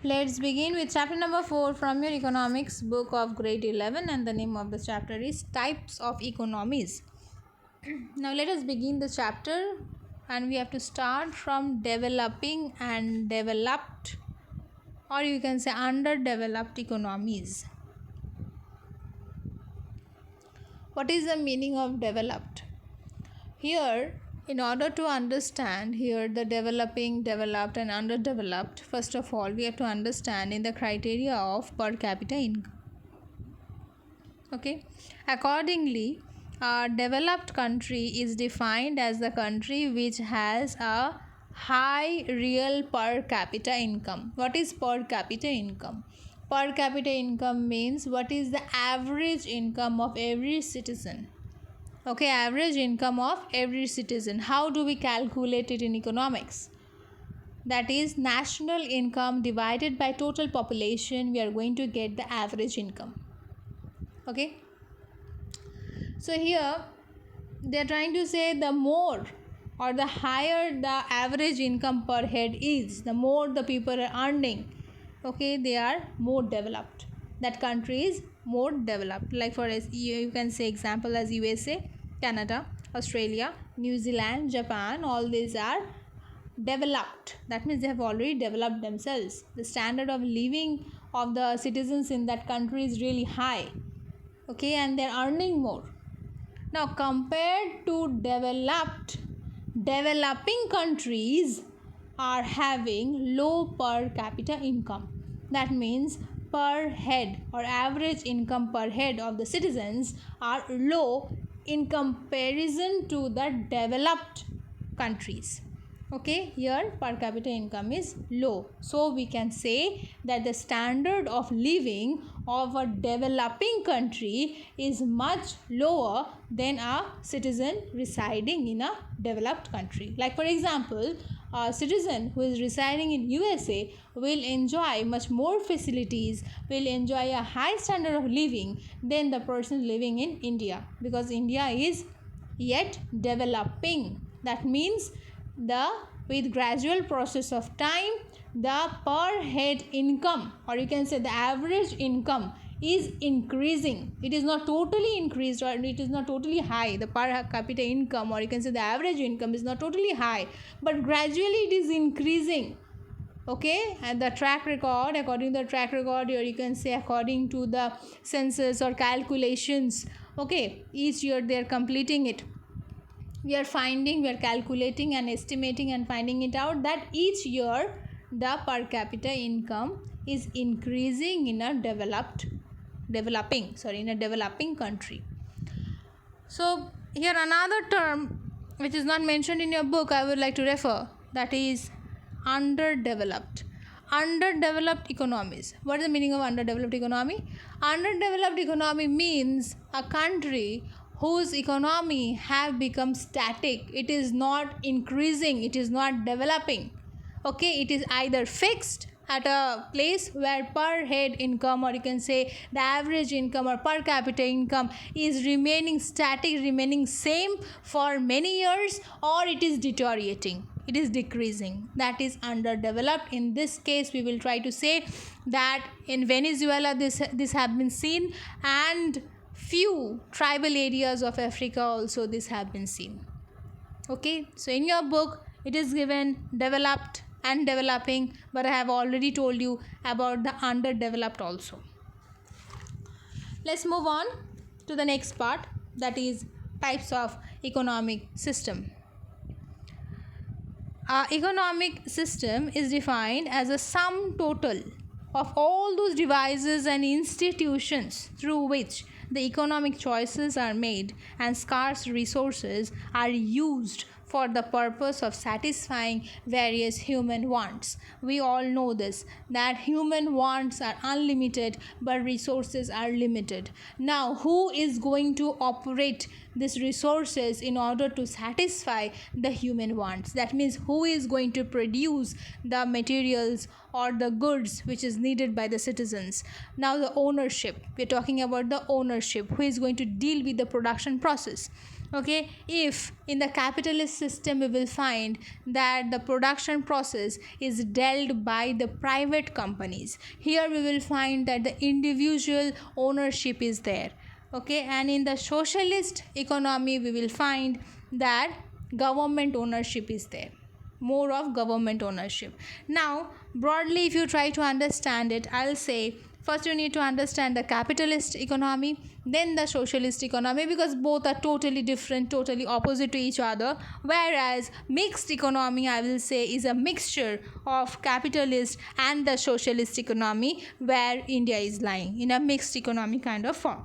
Let's begin with chapter number 4 from your economics book of grade 11, and the name of the chapter is Types of Economies. Now let us begin the chapter, and we have to start from developing and developed, or you can say underdeveloped economies. What is the meaning of developed? Here, in order to understand here the developing, developed and underdeveloped, first of all we have to understand in the criteria of per capita income. Okay, accordingly, a developed country is defined as the country which has a high real per capita income. What is per capita income? Per capita income means what is the average income of every citizen. Okay, average income of every citizen. How do we calculate it in economics? That is national income divided by total population. We are going to get the average income. Okay, so here they are trying to say the more or the higher the average income per head is, the more the people are earning, okay, they are more developed. That country is more developed. Like for you can say example as USA, Canada, Australia, New Zealand, Japan, all these are developed. That means they have already developed themselves. The standard of living of the citizens in that country is really high, okay, and they're earning more. Now compared to developing countries are having low per capita income. That means per head or average income per head of the citizens are low in comparison to the developed countries. Okay, here per capita income is low, so we can say that the standard of living of a developing country is much lower than a citizen residing in a developed country. Like for example, a citizen who is residing in USA will enjoy much more facilities, will enjoy a high standard of living than the person living in India, because India is yet developing. That means with gradual process of time, the per head income, or you can say the average income, is increasing. It is not totally increased, or it is not totally high. The per capita income, or you can say the average income, is not totally high, but gradually it is increasing. Okay, and the track record, according to the track record, or you can say according to the census or calculations, okay, each year they are completing it. We are calculating and estimating and finding it out that each year the per capita income is increasing in a developing country. So here another term which is not mentioned in your book I would like to refer, that is underdeveloped economies. What is the meaning of underdeveloped economy? Underdeveloped economy means a country whose economy have become static. It is not increasing, it is not developing. Okay, it is either fixed at a place where per head income, or you can say the average income or per capita income, is remaining static, remaining same for many years, or it is deteriorating, it is decreasing. That is underdeveloped. In this case we will try to say that in Venezuela this have been seen, and few tribal areas of Africa also this have been seen. Okay, so in your book it is given developed and developing, but I have already told you about the underdeveloped also. Let's move on to the next part, that is types of economic system. Economic system is defined as a sum total of all those devices and institutions through which the economic choices are made and scarce resources are used for the purpose of satisfying various human wants. We all know this, that human wants are unlimited but resources are limited. Now, who is going to operate these resources in order to satisfy the human wants? That means who is going to produce the materials or the goods which is needed by the citizens? Now the ownership, we're talking about the ownership, who is going to deal with the production process. Okay, if in the capitalist system we will find that the production process is dealt by the private companies, here we will find that the individual ownership is there. Okay, and in the socialist economy we will find that government ownership is there, more of government ownership. Now broadly if you try to understand it, I'll say first you need to understand the capitalist economy, then the socialist economy, because both are totally different, totally opposite to each other. Whereas mixed economy, I will say, is a mixture of capitalist and the socialist economy, where India is lying in a mixed economy kind of form.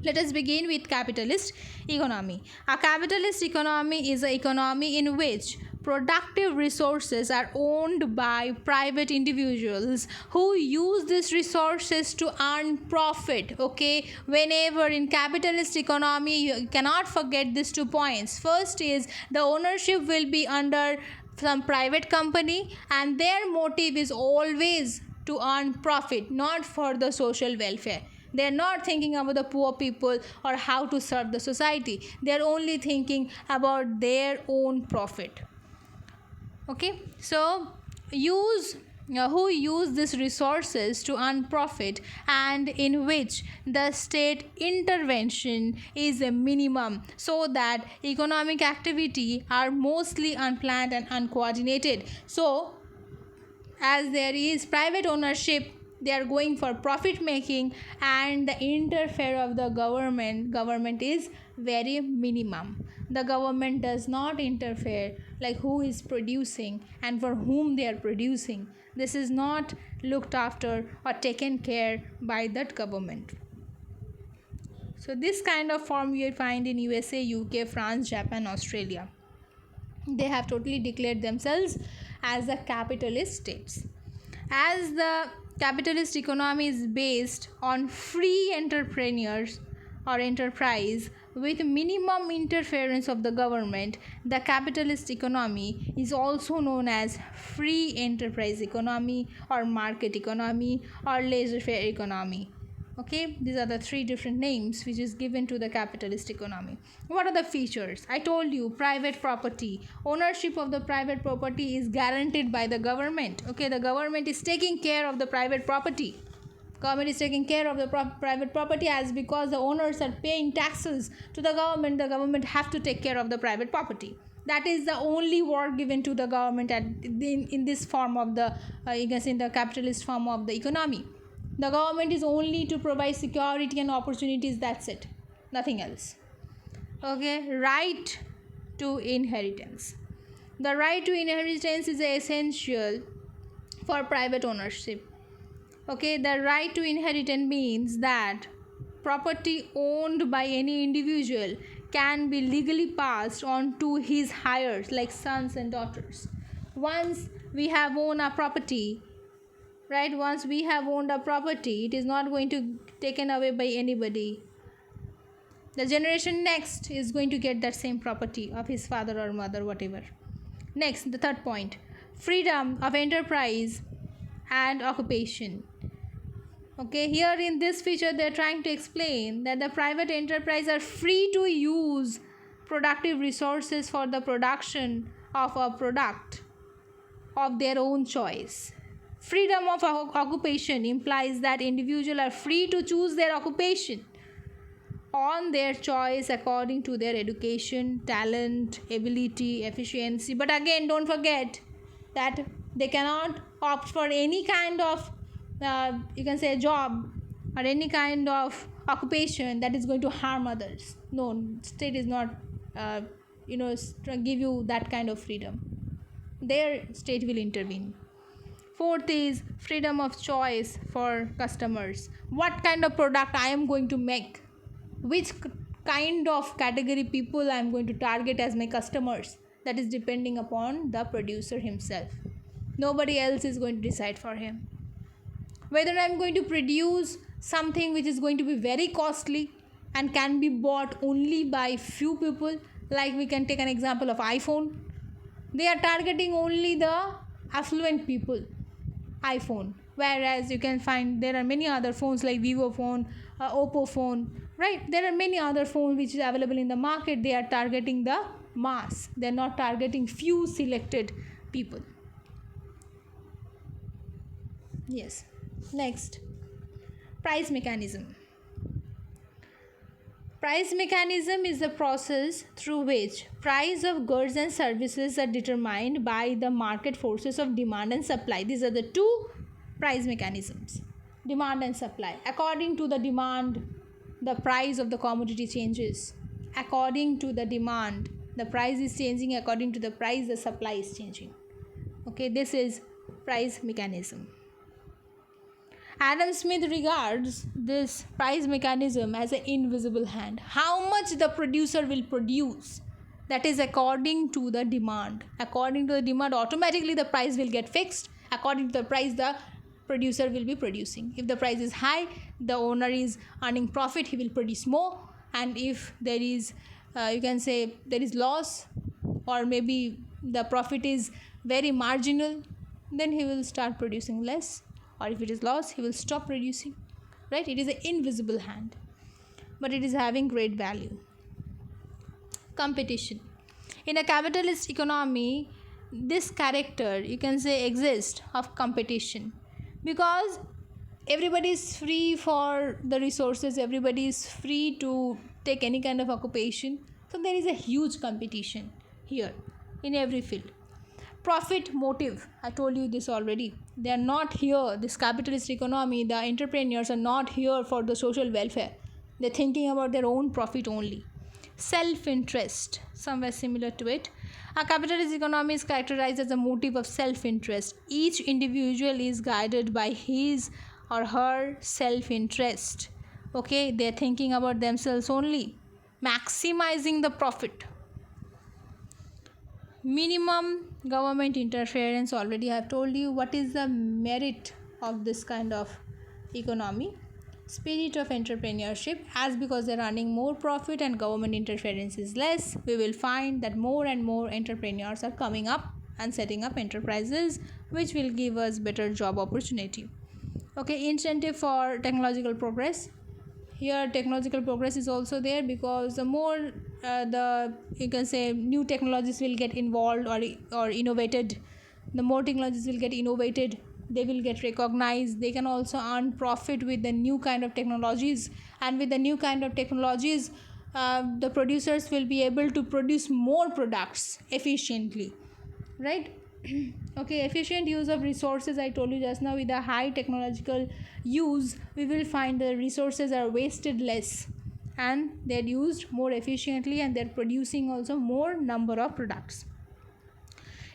Let us begin with capitalist economy. A capitalist economy is an economy in which productive resources are owned by private individuals who use these resources to earn profit. Okay, whenever in capitalist economy, you cannot forget these 2 points. First is the ownership will be under some private company, and their motive is always to earn profit, not for the social welfare. They are not thinking about the poor people or how to serve the society. They are only thinking about their own profit. Okay, so who use these resources to earn profit, and in which the state intervention is a minimum, so that economic activity are mostly unplanned and uncoordinated. So as there is private ownership, they are going for profit making, and the interfere of the government is very minimum. The government does not interfere, like who is producing and for whom they are producing. This is not looked after or taken care by that government. So this kind of form you find in USA, UK, France, Japan, Australia. They have totally declared themselves as the capitalist states. As the capitalist economy is based on free entrepreneurs or enterprise with minimum interference of the government, the capitalist economy is also known as free enterprise economy or market economy or laissez-faire economy. Okay, these are the 3 different names which is given to the capitalist economy. What are the features? I told you, private property. Ownership of the private property is guaranteed by the government. Okay, the government is taking care of the private property. Government is taking care of the private property, as because the owners are paying taxes to the government have to take care of the private property. That is the only work given to the government in this form of the you can say in the capitalist form of the economy. The government is only to provide security and opportunities, that's it, nothing else. Okay, right to inheritance. The right to inheritance is essential for private ownership. Okay, the right to inheritance means that property owned by any individual can be legally passed on to his heirs, like sons and daughters. Once we have owned a property, right, once we have owned a property, it is not going to taken away by anybody. The generation next is going to get that same property of his father or mother, whatever. Next, the 3rd point, freedom of enterprise and occupation. Okay, here in this feature they are trying to explain that the private enterprise are free to use productive resources for the production of a product of their own choice. Freedom of occupation implies that individuals are free to choose their occupation on their choice according to their education, talent, ability, efficiency. But again, don't forget that they cannot opt for any kind of you can say job or any kind of occupation that is going to harm others. No, state is not give you that kind of freedom. Their state will intervene. 4th is freedom of choice for customers. What kind of product I am going to make, which kind of category people I am going to target as my customers, that is depending upon the producer himself. Nobody else is going to decide for him. Whether I am going to produce something which is going to be very costly and can be bought only by few people, like we can take an example of iPhone. They are targeting only the affluent people. iPhone, whereas you can find there are many other phones like Vivo phone, Oppo phone, right? There are many other phones which is available in the market. They are targeting the mass. They are not targeting few selected people. Yes. Next, price mechanism. Price mechanism is the process through which price of goods and services are determined by the market forces of demand and supply. These are the two price mechanisms, demand and supply. According to the demand, the price of the commodity changes. According to the demand, the price is changing. According to the price, the supply is changing. Okay, this is price mechanism. Adam Smith regards this price mechanism as an invisible hand. How much the producer will produce, that is according to the demand. According to the demand, automatically the price will get fixed. According to the price, the producer will be producing. If the price is high, the owner is earning profit, he will produce more. And if there is, you can say, there is loss, or maybe the profit is very marginal, then he will start producing less. Or if it is loss, he will stop producing, right? It is an invisible hand, but it is having great value. Competition. In a capitalist economy, this character, you can say, exists of competition, because everybody is free for the resources, everybody is free to take any kind of occupation. So there is a huge competition here in every field. Profit motive, I told you this already. They are not here, this capitalist economy, the entrepreneurs are not here for the social welfare. They're thinking about their own profit only. Self-interest, somewhere similar to it. A capitalist economy is characterized as a motive of self-interest. Each individual is guided by his or her self-interest. Okay, they're thinking about themselves only. Maximizing the profit. Minimum government interference, already I have told you what is the merit of this kind of economy. Spirit of entrepreneurship, as because they're earning more profit and government interference is less, we will find that more and more entrepreneurs are coming up and setting up enterprises which will give us better job opportunity. Okay, incentive for technological progress. Here technological progress is also there, because the more you can say new technologies will get involved or innovated, the more technologies will get innovated, they will get recognized. They can also earn profit with the new kind of technologies, and with the new kind of technologies the producers will be able to produce more products efficiently, right? Okay, efficient use of resources, I told you just now. With a high technological use, we will find the resources are wasted less and they're used more efficiently, and they're producing also more number of products.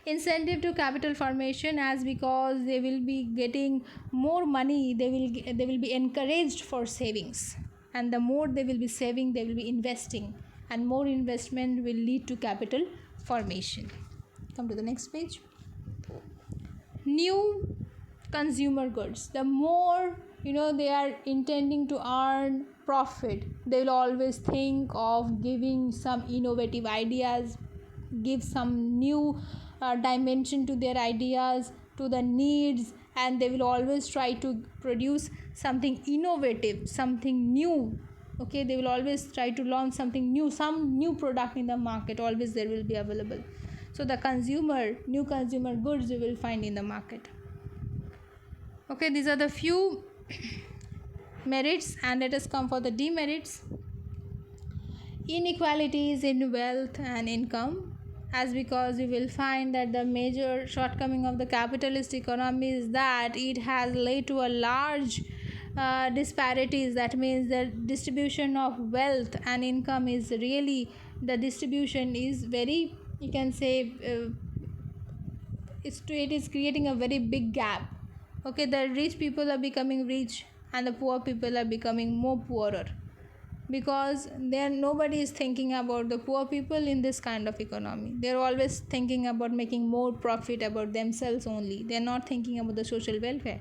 Incentive to capital formation, as because they will be getting more money, they will be encouraged for savings, and the more they will be saving, they will be investing, and more investment will lead to capital formation. Come to the next page. New consumer goods. The more they are intending to earn profit, they will always think of giving some innovative ideas, give some new dimension to their ideas, to the needs, and they will always try to produce something innovative, something new. Okay, they will always try to launch something new, some new product in the market, always there will be available. So the new consumer goods you will find in the market. Okay, these are the few merits, and let us come for the demerits. Inequalities in wealth and income, as because you will find that the major shortcoming of the capitalist economy is that it has led to a large disparities. That means the distribution of wealth and income is really, the distribution is very, you can say, it is creating a very big gap. Okay, the rich people are becoming rich and the poor people are becoming more poorer, because nobody is thinking about the poor people in this kind of economy. They're always thinking about making more profit about themselves only. They're not thinking about the social welfare.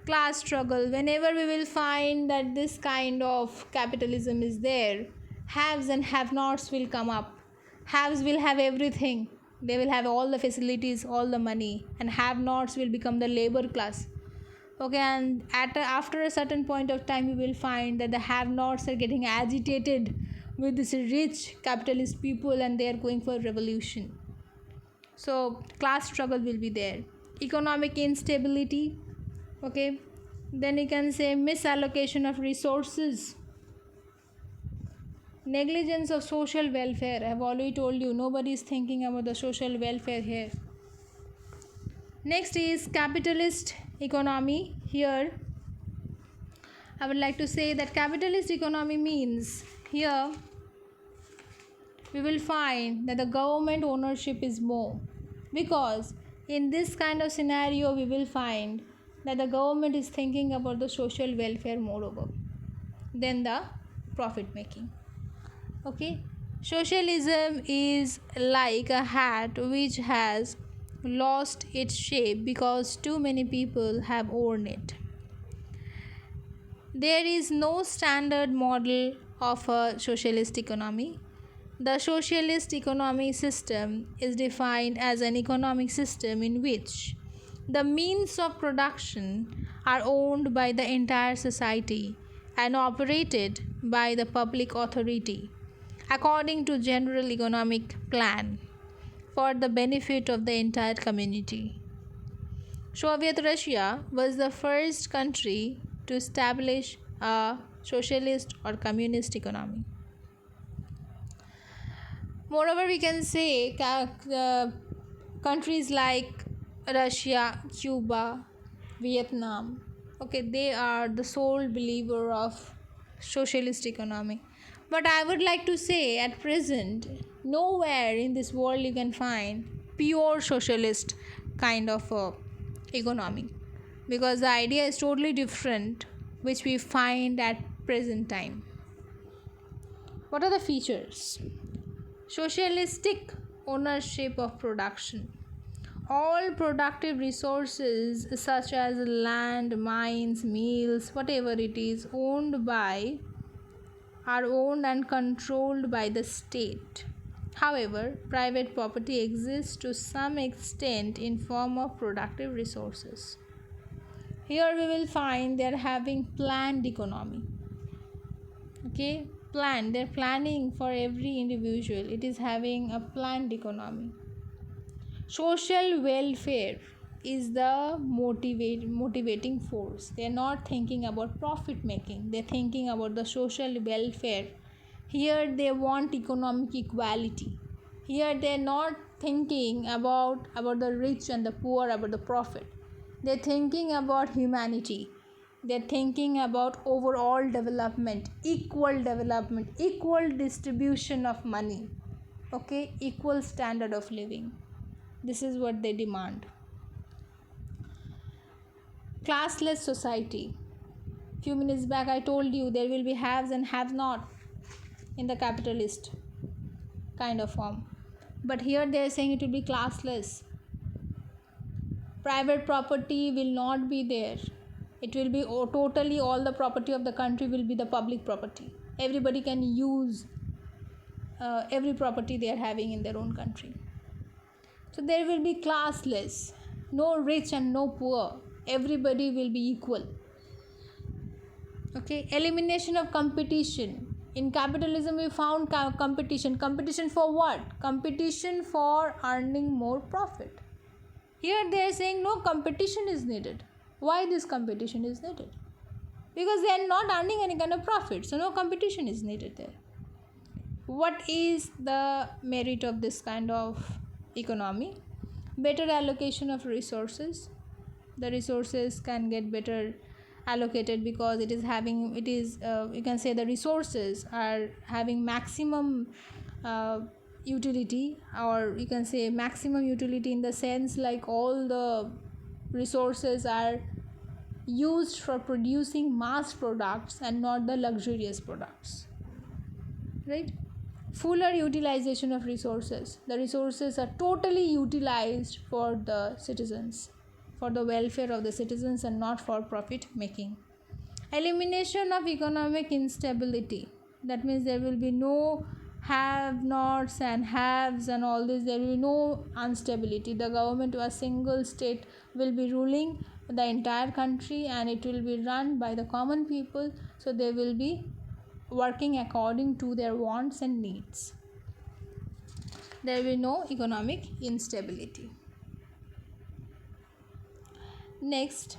Class struggle. Whenever we will find that this kind of capitalism is there, haves and have-nots will come up. Haves will have everything, They will have all the facilities, all the money, and have-nots will become the labor class. Okay, and after a certain point of time, you will find that the have-nots are getting agitated with this rich capitalist people, and they are going for revolution. So class struggle will be there. Economic instability. Okay, then you can say misallocation of resources, negligence of social welfare. I have already told you, nobody is thinking about the social welfare here. Next is capitalist economy. Here I would like to say that capitalist economy means, here we will find that the government ownership is more, because in this kind of scenario we will find that the government is thinking about the social welfare moreover than the profit making. Okay, socialism is like a hat which has lost its shape because too many people have worn it. There is no standard model of a socialist economy. The socialist economic system is defined as an economic system in which the means of production are owned by the entire society and operated by the public authority according to general economic plan for the benefit of the entire community. Soviet Russia was the first country to establish a socialist or communist economy. Moreover, we can say countries like Russia, Cuba, Vietnam, okay, they are the sole believer of socialist economy. But I would like to say, at present, nowhere in this world you can find pure socialist kind of economy, because the idea is totally different which we find at present time. What are the features? Socialistic ownership of production. All productive resources such as land, mines, mills, whatever it is, are owned and controlled by the state. However, private property exists to some extent in form of productive resources. Here we will find they are having planned economy. Okay, they're planning for every individual. It is having a planned economy. Social welfare is the motivating force. They're not thinking about profit making, they're thinking about the social welfare. Here they want economic equality. Here they're not thinking about the rich and the poor, about the profit. They're thinking about humanity. They're thinking about overall development, equal distribution of money, okay, equal standard of living. This is what they demand. Classless society. Few minutes back I told you there will be haves and have not in the capitalist kind of form. But here they are saying it will be classless. Private property will not be there. It will be totally all the property of the country will be the public property. Everybody can use every property they are having in their own country. So there will be classless, no rich and no poor. Everybody will be equal. Okay, elimination of competition. In capitalism we found competition. Competition for what? Competition for earning more profit. Here they are saying no competition is needed. Why this competition is needed? Because they are not earning any kind of profit, so no competition is needed there. What is the merit of this kind of economy? Better allocation of resources. The resources can get better allocated because you can say the resources are having maximum utility, or you can say maximum utility in the sense like all the resources are used for producing mass products and not the luxurious products, right? Fuller utilization of resources. The resources are totally utilized for the citizens, for the welfare of the citizens and not for profit making. Elimination of economic instability. That means there will be no have nots and haves and all this, there will be no instability. The government, a single state, will be ruling the entire country, and it will be run by the common people, so they will be working according to their wants and needs. There will be no economic instability. Next,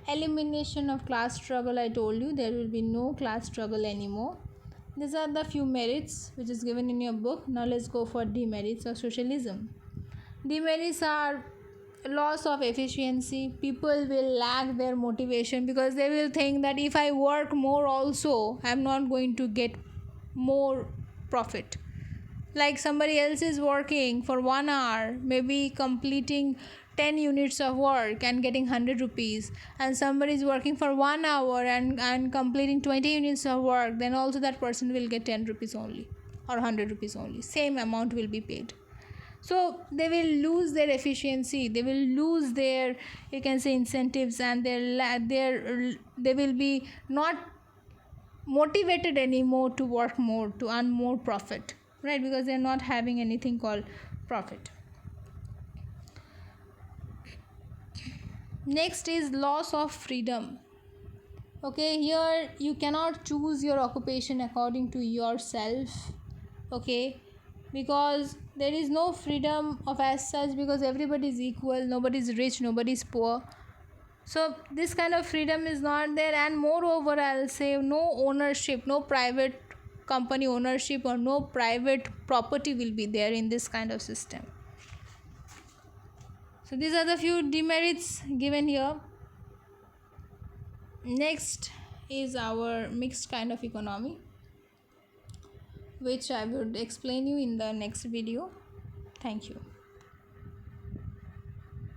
elimination of class struggle. I told you there will be no class struggle anymore. These are the few merits which is given in your book. Now let's go for demerits of socialism. Demerits are loss of efficiency. People will lack their motivation because they will think that if I work more also, I am not going to get more profit. Like somebody else is working for 1 hour, maybe completing 10 units of work and getting 100 rupees, and somebody is working for 1 hour and completing 20 units of work, then also that person will get 10 rupees only or 100 rupees only. Same amount will be paid. So they will lose their efficiency, they will lose their, you can say, incentives, and they will be not motivated anymore to work more, to earn more profit, right? Because they are not having anything called profit. Next is loss of freedom. Okay, here you cannot choose your occupation according to yourself, okay, because there is no freedom of as such, because everybody is equal, nobody is rich, nobody is poor. So this kind of freedom is not there, and moreover I'll say no ownership, no private company ownership or no private property will be there in this kind of system. So these are the few demerits given here. Next is our mixed kind of economy, which I would explain you in the next video. Thank you.